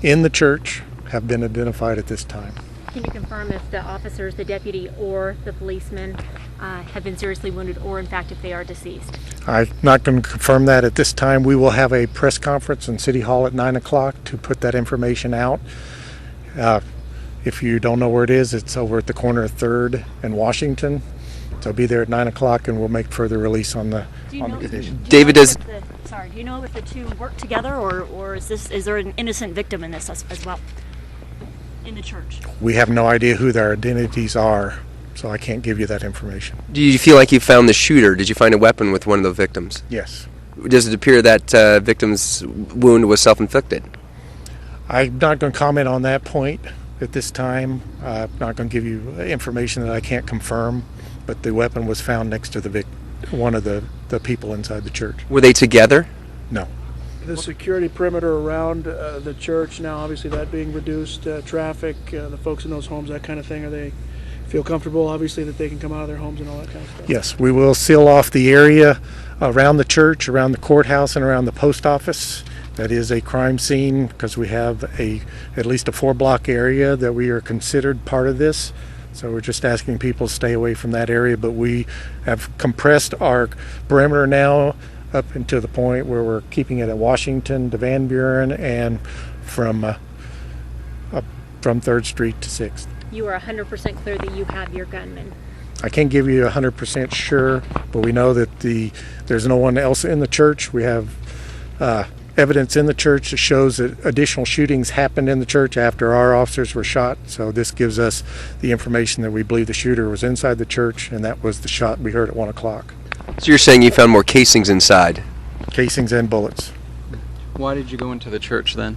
in the church have been identified at this time. Can you confirm if the officers, the deputy or the policeman, have been seriously wounded, or in fact if they are deceased? I'm not going to confirm that at this time. We will have a press conference in City Hall at 9 o'clock to put that information out. If you don't know where it is, it's over at the corner of 3rd and Washington. So be there at 9 o'clock and we'll make further release on the condition. David, does... Do you know if the two work together, or is there an innocent victim in this as well? In the church? We have no idea who their identities are, so I can't give you that information. Do you feel like you found the shooter? Did you find a weapon with one of the victims? Yes. Does it appear that victim's wound was self-inflicted? I'm not going to comment on that point at this time. I'm not going to give you information that I can't confirm, but the weapon was found next to one of the people inside the church. Were they together? No. The security perimeter around the church now, obviously that being reduced, traffic, the folks in those homes, that kind of thing, are they feel comfortable, obviously, that they can come out of their homes and all that kind of stuff? Yes, we will seal off the area around the church, around the courthouse, and around the post office. That is a crime scene because we have at least a 4-block area that we are considered part of this. So we're just asking people to stay away from that area, but we have compressed our perimeter now up into the point where we're keeping it at Washington to Van Buren and from 3rd Street to 6th. You are 100% clear that you have your gunman? I can't give you 100% sure, but we know that there's no one else in the church. We have evidence in the church that shows that additional shootings happened in the church after our officers were shot. So this gives us the information that we believe the shooter was inside the church, and that was the shot we heard at 1 o'clock. So you're saying you found more casings inside? Casings and bullets. Why did you go into the church then?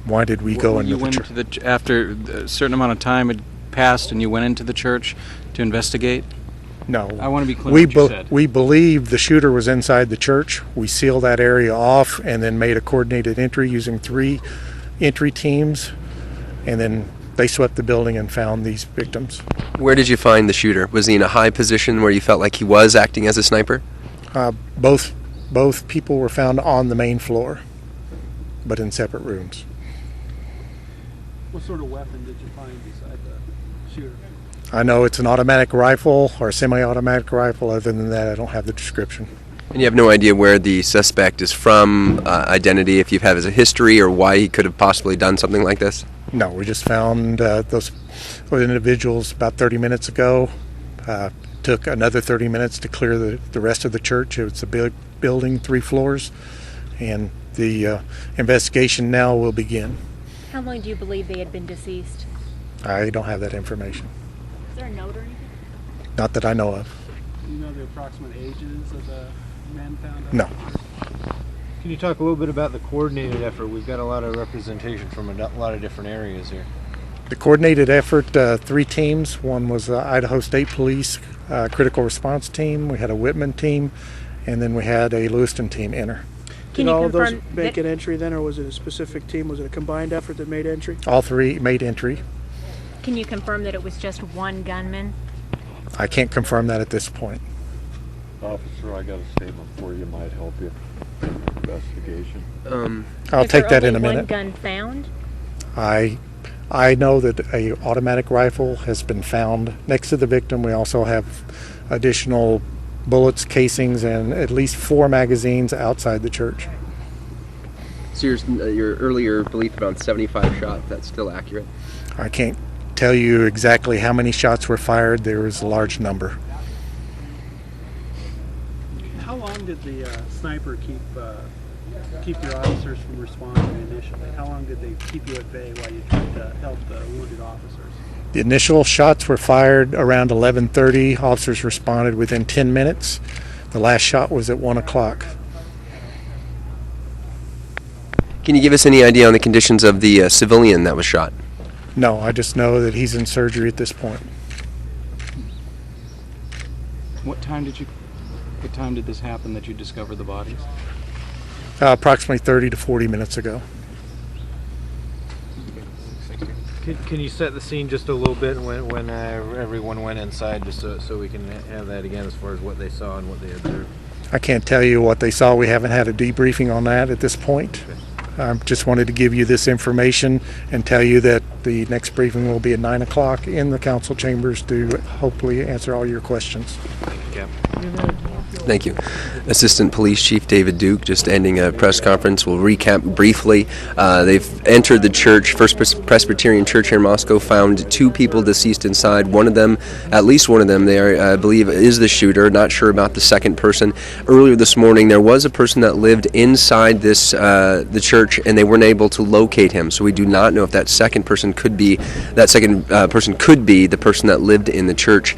Why did we go into the church? You went after a certain amount of time had passed and you went into the church to investigate? No. I want to be clear what you said. We believe the shooter was inside the church. We sealed that area off and then made a coordinated entry using 3 entry teams, and then they swept the building and found these victims. Where did you find the shooter? Was he in a high position where you felt like he was acting as a sniper? Both people were found on the main floor, but in separate rooms. What sort of weapon did you find beside the shooter? I know it's an automatic rifle or a semi-automatic rifle. Other than that, I don't have the description. And you have no idea where the suspect is from, identity, if you've had his history, or why he could have possibly done something like this? No, we just found those individuals about 30 minutes ago. Took another 30 minutes to clear the rest of the church. It's a big building, 3 floors, and the investigation now will begin. How long do you believe they had been deceased? I don't have that information. Is there a note or anything? Not that I know of. Do you know the approximate ages of the men found? No. Can you talk a little bit about the coordinated effort? We've got a lot of representation from a lot of different areas here. The coordinated effort, 3 teams. One was Idaho State Police critical response team. We had a Whitman team, and then we had a Lewiston team enter. Did all of those make an entry then, or was it a specific team? Was it a combined effort that made entry? All 3 made entry. Can you confirm that it was just one gunman? I can't confirm that at this point. Officer, I got a statement for you. Might help you in the investigation. I'll take that in a minute. Is there only one gun found? I know that a automatic rifle has been found next to the victim. We also have additional bullets, casings, and at least 4 magazines outside the church. So your earlier belief about 75 shots, that's still accurate? I can't tell you exactly how many shots were fired. There was a large number. How long did the sniper keep your officers from responding initially? How long did they keep you at bay while you tried to help the wounded officers? The initial shots were fired around 11:30. Officers responded within 10 minutes. The last shot was at 1 o'clock. Can you give us any idea on the conditions of the civilian that was shot? No, I just know that he's in surgery at this point. What time did this happen that you discovered the bodies? Approximately 30 to 40 minutes ago. Can you set the scene just a little bit when everyone went inside, just so we can have that again as far as what they saw and what they observed? I can't tell you what they saw. We haven't had a debriefing on that at this point. Okay. I just wanted to give you this information and tell you that the next briefing will be at 9 o'clock in the council chambers to hopefully answer all your questions. Thank you. Assistant Police Chief David Duke, just ending a press conference. We'll recap briefly. They've entered the church, First Presbyterian Church here in Moscow, found 2 people deceased inside. One of them, at least one of them, I believe, is the shooter. Not sure about the second person. Earlier this morning, there was a person that lived inside the church, and they weren't able to locate him. So we do not know if that second person could be the person that lived in the church.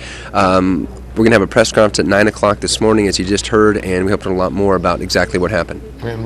We're going to have a press conference at 9 o'clock this morning, as you just heard, and we hope to learn a lot more about exactly what happened. And what